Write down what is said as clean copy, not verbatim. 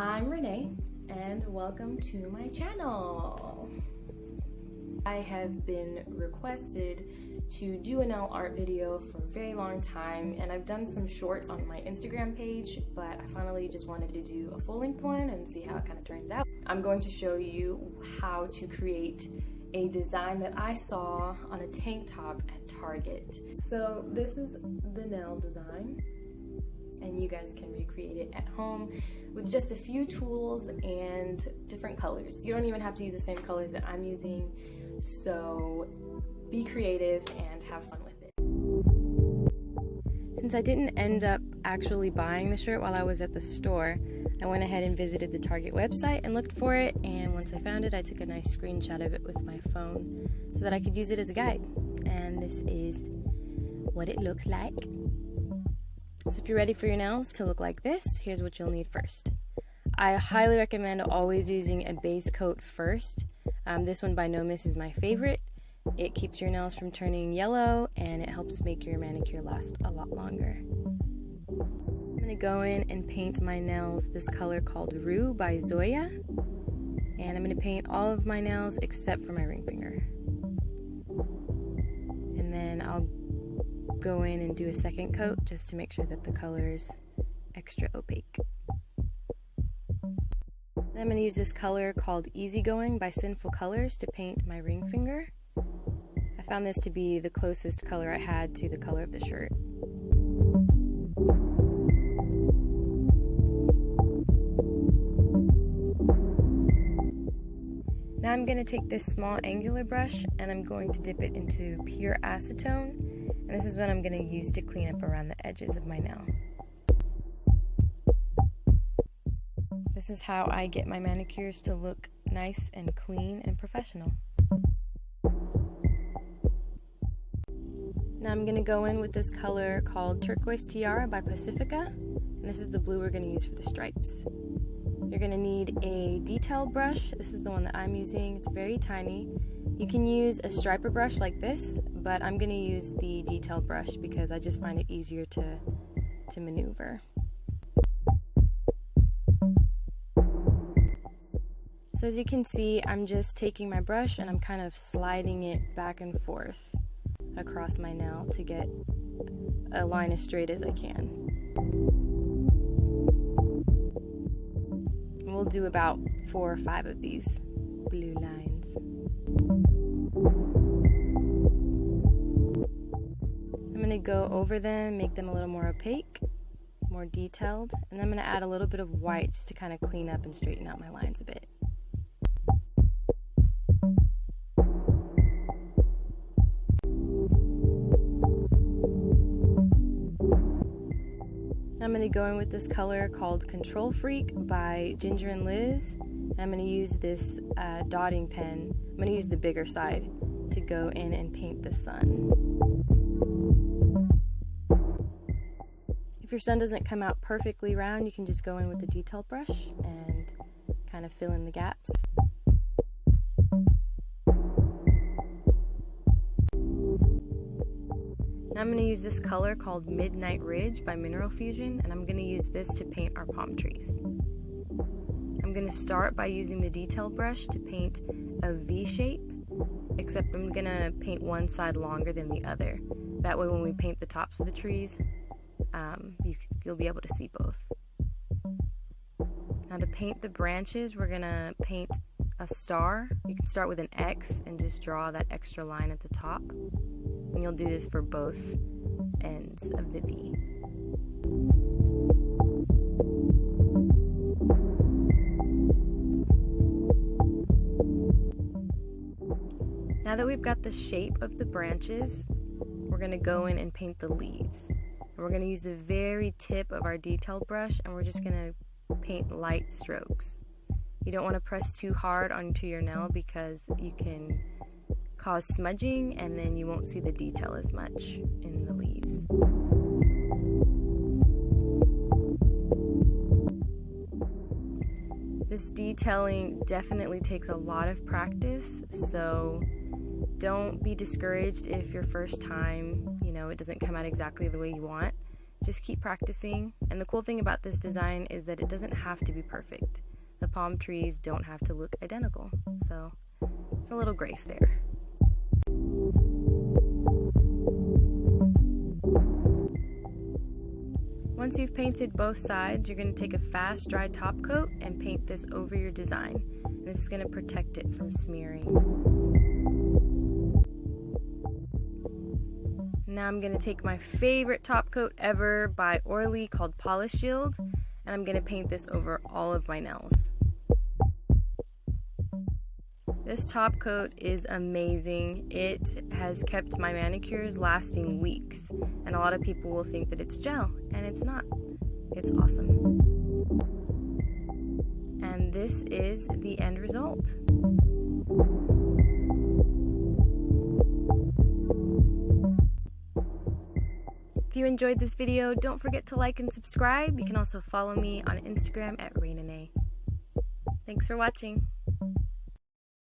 I'm Renee and welcome to my channel. I have been requested to do a nail art video for a very long time, and I've done some shorts on my Instagram page, but I finally just wanted to do a full-length one and see how it kind of turns out. I'm going to show you how to create a design that I saw on a tank top at Target. So this is the nail design, and you guys can recreate it at home with just a few tools and different colors. You don't even have to use the same colors that I'm using, so be creative and have fun with it. Since I didn't end up actually buying the shirt while I was at the store, I went ahead and visited the Target website and looked for it, and once I found it, I took a nice screenshot of it with my phone so that I could use it as a guide. And this is what it looks like. So if you're ready for your nails to look like this, here's what you'll need first. I highly recommend always using a base coat first. This one by No Miss is my favorite. It keeps your nails from turning yellow and it helps make your manicure last a lot longer. I'm going to go in and paint my nails this color called Rue by Zoya. And I'm going to paint all of my nails except for my ring finger. And then I'll go in and do a second coat just to make sure that the color is extra opaque. Then I'm going to use this color called Easygoing by Sinful Colors to paint my ring finger. I found this to be the closest color I had to the color of the shirt. Now I'm going to take this small angular brush and I'm going to dip it into pure acetone, and this is what I'm going to use to clean up around the edges of my nail. This is how I get my manicures to look nice and clean and professional. Now I'm going to go in with this color called Turquoise Tiara by Pacifica, and this is the blue we're going to use for the stripes. You're going to need a detail brush. This is the one that I'm using. It's very tiny. You can use a striper brush like this, but I'm going to use the detail brush because I just find it easier to maneuver. So as you can see, I'm just taking my brush and I'm kind of sliding it back and forth across my nail to get a line as straight as I can. And we'll do about 4 or 5 of these blue lines. I'm going to go over them, make them a little more opaque, more detailed, and then I'm going to add a little bit of white just to kind of clean up and straighten out my lines a bit. I'm going to go in with this color called Control Freak by Ginger and Liz. I'm going to use this dotting pen. I'm going to use the bigger side to go in and paint the sun. If your sun doesn't come out perfectly round, you can just go in with the detail brush and kind of fill in the gaps. I'm going to use this color called Midnight Ridge by Mineral Fusion, and I'm going to use this to paint our palm trees. I'm going to start by using the detail brush to paint a V shape, except I'm going to paint one side longer than the other. That way when we paint the tops of the trees, you'll be able to see both. Now to paint the branches, we're going to paint a star. You can start with an X and just draw that extra line at the top. And you'll do this for both ends of the V. Now that we've got the shape of the branches, we're going to go in and paint the leaves. And we're going to use the very tip of our detail brush, and we're just going to paint light strokes. You don't want to press too hard onto your nail because you can cause smudging and then you won't see the detail as much in the leaves. This detailing definitely takes a lot of practice, so don't be discouraged if your first time, it doesn't come out exactly the way you want. Just keep practicing, and the cool thing about this design is that it doesn't have to be perfect. The palm trees don't have to look identical, so there's a little grace there. Once you've painted both sides, you're going to take a fast dry top coat and paint this over your design. This is going to protect it from smearing. Now I'm going to take my favorite top coat ever by Orly called Polish Shield, and I'm going to paint this over all of my nails. This top coat is amazing. It has kept my manicures lasting weeks, and a lot of people will think that it's gel, and it's not. It's awesome. And this is the end result. If you enjoyed this video, don't forget to like and subscribe. You can also follow me on Instagram at Rainanae. Thanks for watching.